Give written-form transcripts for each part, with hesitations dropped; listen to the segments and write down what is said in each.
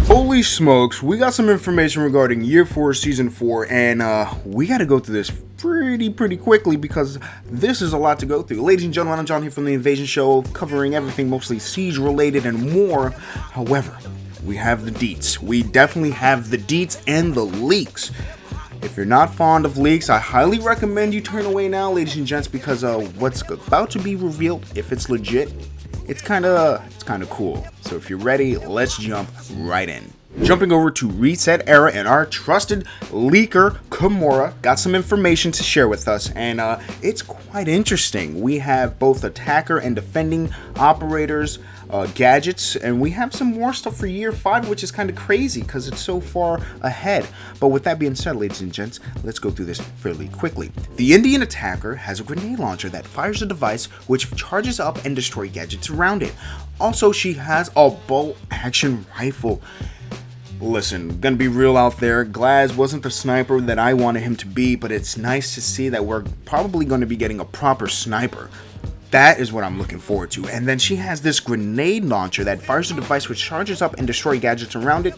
Holy smokes, we got some information regarding Year 4 Season 4, and we gotta go through this pretty quickly because this is a lot to go through. Ladies and gentlemen, I'm John here from the Invasion Show, covering everything mostly Siege related and more. However, we have the deets. We definitely have the deets and the leaks. If you're not fond of leaks, I highly recommend you turn away now, ladies and gents, because what's about to be revealed, if it's legit, it's kind of cool. So if you're ready, let's jump right in. Jumping over to Reset Era, and our trusted leaker, Kimura, got some information to share with us, and it's quite interesting. We have both attacker and defending operators, gadgets, and we have some more stuff for Year 5, which is kind of crazy because it's so far ahead. But with that being said, ladies and gents, let's go through this fairly quickly. The Indian attacker has a grenade launcher that fires a device which charges up and destroys gadgets around it. Also, she has a bolt-action rifle. Listen, gonna be real out there, Glaz wasn't the sniper that I wanted him to be, but it's nice to see that we're probably going to be getting a proper sniper. That is what I'm looking forward to. And then she has this grenade launcher that fires a device which charges up and destroys gadgets around it.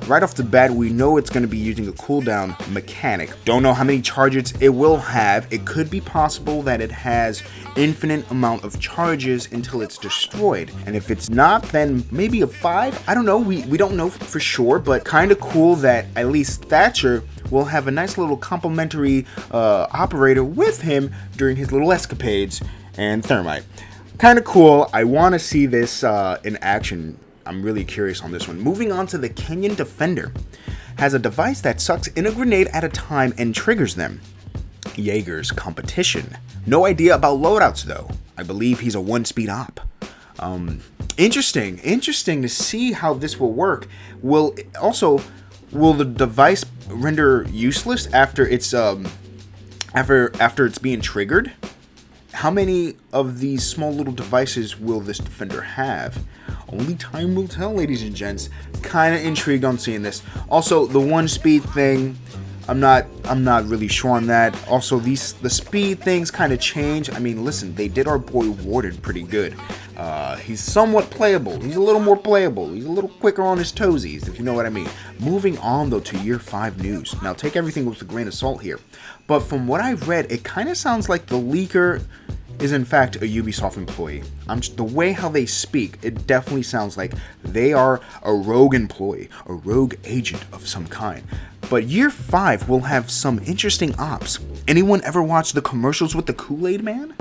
Right off the bat, we know it's going to be using a cooldown mechanic. Don't know how many charges it will have. It could be possible that it has infinite amount of charges until it's destroyed. And if it's not, then maybe a 5? I don't know. We don't know for sure, but kind of cool that at least Thatcher will have a nice little complimentary operator with him during his little escapades. And Thermite. Kind of cool. I want to see this in action. I'm really curious on this one. Moving on to the Kenyan Defender. Has a device that sucks in a grenade at a time and triggers them. Jaeger's competition. No idea about loadouts though. I believe he's a 1-speed op. Interesting to see how this will work. Will the device render useless after it's after it's being triggered? How many of these small little devices will this defender have? Only time will tell, ladies and gents. Kind of intrigued on seeing this. Also, the 1-speed thing, I'm not really sure on that. Also, the speed things kind of change. I mean, listen, they did our boy Warden pretty good. He's somewhat playable. He's a little more playable. He's a little quicker on his toesies, if you know what I mean. Moving on, though, to Year 5 news. Now, take everything with a grain of salt here. But from what I've read, it kind of sounds like the leaker is in fact a Ubisoft employee. The way how they speak, it definitely sounds like they are a rogue employee, a rogue agent of some kind. But Year 5 will have some interesting ops. Anyone ever watch the commercials with the Kool-Aid Man?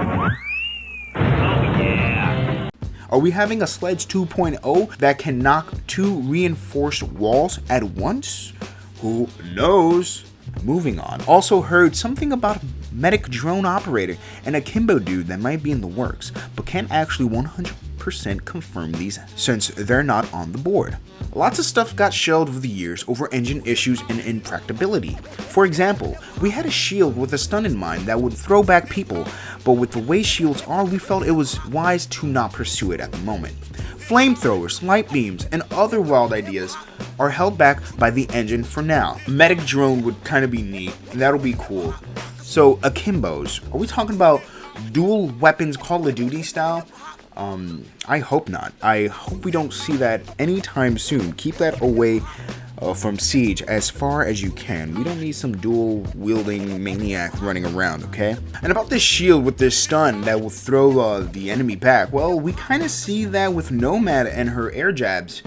Are we having a Sledge 2.0 that can knock 2 reinforced walls at once? Who knows? Moving on. Also heard something about a medic drone operator and a Kimbo dude that might be in the works, but can't actually 100% confirm these since they're not on the board. Lots of stuff got shelved over the years over engine issues and impracticability. For example, we had a shield with a stun in mind that would throw back people, but with the way shields are, we felt it was wise to not pursue it at the moment. Flamethrowers, light beams, and other wild ideas are held back by the engine for now. A medic drone would kind of be neat, and that'll be cool. So, akimbos, are we talking about dual weapons Call of Duty style? I hope not. I hope we don't see that anytime soon. Keep that away from Siege as far as you can. We don't need some dual wielding maniac running around, okay? And about this shield with this stun that will throw the enemy back, well, we kind of see that with Nomad and her air jabs.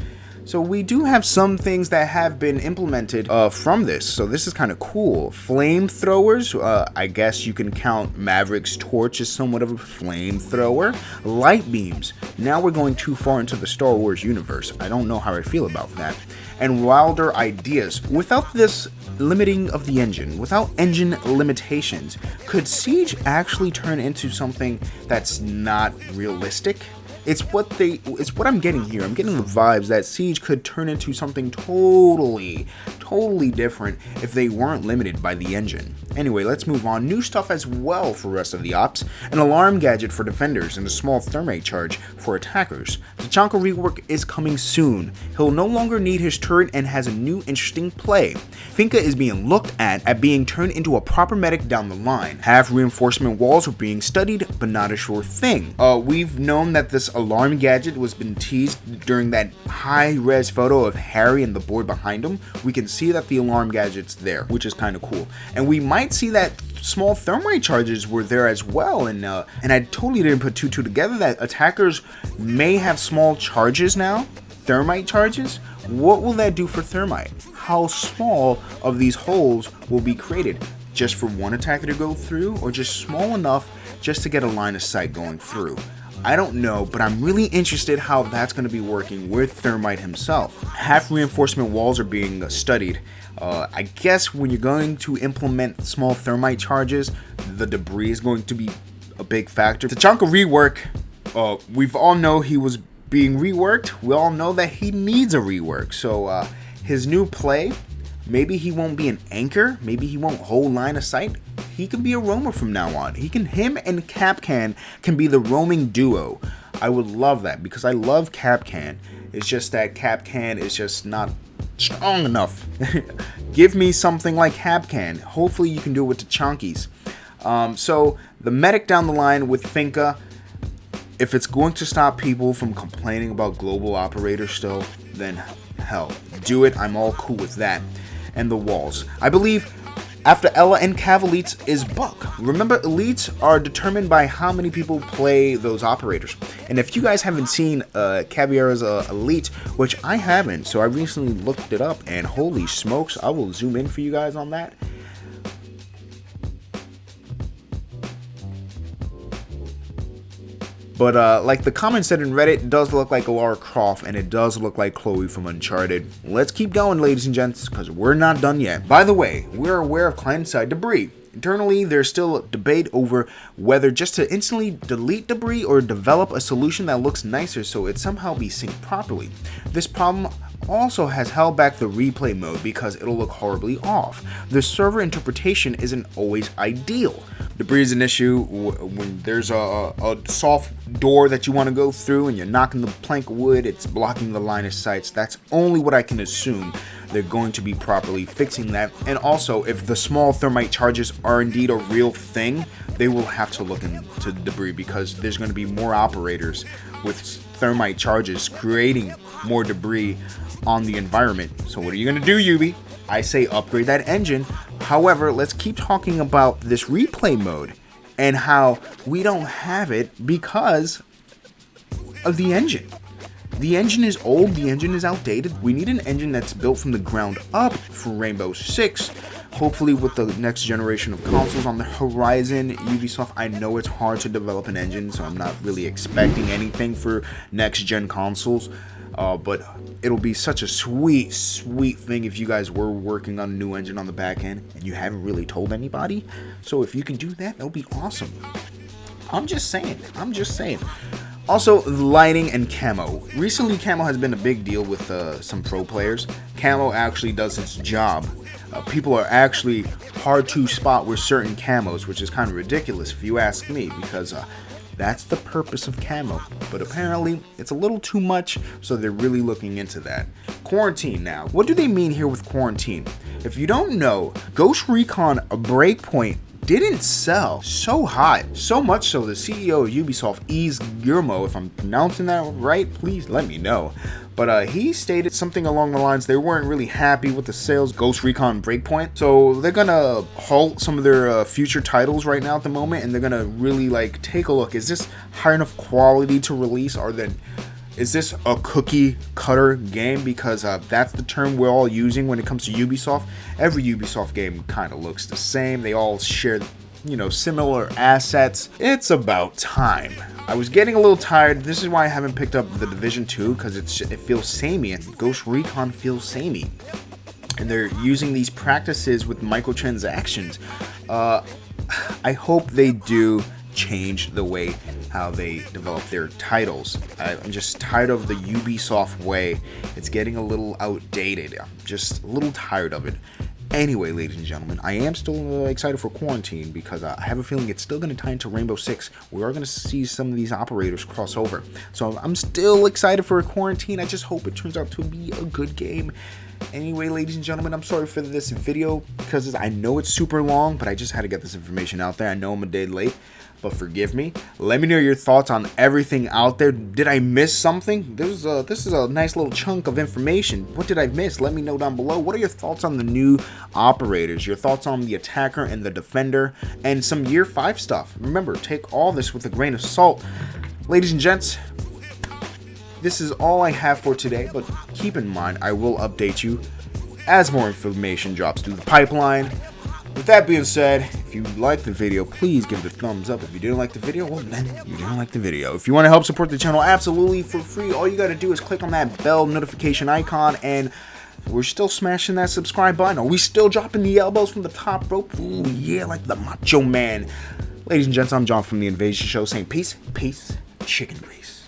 So we do have some things that have been implemented from this, so this is kind of cool. Flamethrowers, I guess you can count Maverick's torch as somewhat of a flamethrower. Light beams, now we're going too far into the Star Wars universe. I don't know how I feel about that. And wilder ideas. Without this limiting of the engine, without engine limitations, could Siege actually turn into something that's not realistic? It's what I'm getting here. I'm getting the vibes that Siege could turn into something totally different if they weren't limited by the engine. Anyway, let's move on. New stuff as well for the rest of the ops. An alarm gadget for defenders and a small thermite charge for attackers. The Chanka rework is coming soon. He'll no longer need his turret and has a new interesting play. Finka is being looked at being turned into a proper medic down the line. Half reinforcement walls are being studied, but not a sure thing. We've known that this alarm gadget was been teased during that high-res photo of Harry and the board behind him. We can see that the alarm gadget's there, which is kind of cool. And we might see that small thermite charges were there as well. And I totally didn't put two together that attackers may have small charges now, thermite charges. What will that do for thermite? How small of these holes will be created? Just for one attacker to go through, or just small enough just to get a line of sight going through? I don't know, but I'm really interested how that's going to be working with thermite himself. Half reinforcement walls are being studied. I guess when you're going to implement small thermite charges, the debris is going to be a big factor. Tachanka rework, we've all know he was being reworked. We all know that he needs a rework. So his new play, maybe he won't be an anchor. Maybe he won't hold line of sight. He can be a roamer from now on. Him and Capcan can be the roaming duo. I would love that because I love Capcan. It's just that Capcan is just not strong enough. Give me something like Capcan. Hopefully you can do it with the Chonkies. So the medic down the line with Finka, if it's going to stop people from complaining about global operators still, then hell, do it. I'm all cool with that. And the walls, I believe after Ella and Cav elites is Buck. Remember, elites are determined by how many people play those operators. And if you guys haven't seen Caviera's elite, which I haven't, so I recently looked it up, and holy smokes, I will zoom in for you guys on that. But like the comment said in Reddit, it does look like Lara Croft, and it does look like Chloe from Uncharted. Let's keep going, ladies and gents, because we're not done yet. By the way, we're aware of client-side debris. Internally, there's still a debate over whether just to instantly delete debris or develop a solution that looks nicer so it somehow be synced properly. This problem also has held back the replay mode because it'll look horribly off. The server interpretation isn't always ideal. Debris is an issue when there's a soft door that you want to go through and you're knocking the plank of wood, it's blocking the line of sight. That's only what I can assume. They're going to be properly fixing that. And also, if the small thermite charges are indeed a real thing, they will have to look into the debris because there's going to be more operators with thermite charges creating more debris on the environment. So what are you going to do, Ubi? I say upgrade that engine. However, let's keep talking about this replay mode and how we don't have it because of the engine. The engine is old, the engine is outdated. We need an engine that's built from the ground up for Rainbow Six. Hopefully with the next generation of consoles on the horizon, Ubisoft, I know it's hard to develop an engine, so I'm not really expecting anything for next gen consoles. But it'll be such a sweet thing if you guys were working on a new engine on the back end and you haven't really told anybody. So if you can do that, that'll be awesome. I'm just saying. Also, lighting and camo. Recently, camo has been a big deal with some pro players. Camo actually does its job. People are actually hard to spot with certain camos, which is kind of ridiculous if you ask me, because that's the purpose of camo. But apparently, it's a little too much, so they're really looking into that. Quarantine now. What do they mean here with quarantine? If you don't know, Ghost Recon Breakpoint didn't sell so hot, so much so the CEO of Ubisoft, Yves Guillemot, if I'm pronouncing that right, please let me know. But he stated something along the lines they weren't really happy with the sales Ghost Recon Breakpoint, so they're gonna halt some of their future titles right now at the moment, and they're gonna really like take a look. Is this high enough quality to release, or then is this a cookie cutter game? Because that's the term we're all using when it comes to Ubisoft. Every Ubisoft game kind of looks the same. They all share, similar assets. It's about time. I was getting a little tired. This is why I haven't picked up The Division 2, because it feels samey, and Ghost Recon feels samey. And they're using these practices with microtransactions. I hope they do change the way how they develop their titles. I'm just tired of the Ubisoft way. It's getting a little outdated. I'm just a little tired of it. Anyway, ladies and gentlemen, I am still excited for Quarantine because I have a feeling it's still going to tie into Rainbow Six. We are going to see some of these operators cross over. So I'm still excited for Quarantine. I just hope it turns out to be a good game. Anyway, ladies and gentlemen, I'm sorry for this video because I know it's super long, but I just had to get this information out there. I know I'm a day late. but forgive me. Let me know your thoughts on everything out there. Did I miss something? This is a nice little chunk of information. What did I miss? Let me know down below. What are your thoughts on the new operators? Your thoughts on the attacker and the defender, and some year 5 stuff. Remember, take all this with a grain of salt. Ladies and gents, this is all I have for today, but keep in mind, I will update you as more information drops through the pipeline. With that being said, if you liked the video, please give it a thumbs up. If you didn't like the video, well then you didn't like the video. If you want to help support the channel absolutely for free, all you got to do is click on that bell notification icon, and we're still smashing that subscribe button. Are we still dropping the elbows from the top rope? Ooh yeah, like the Macho Man. Ladies and gents, I'm John from The Invasion Show saying peace, chicken grease.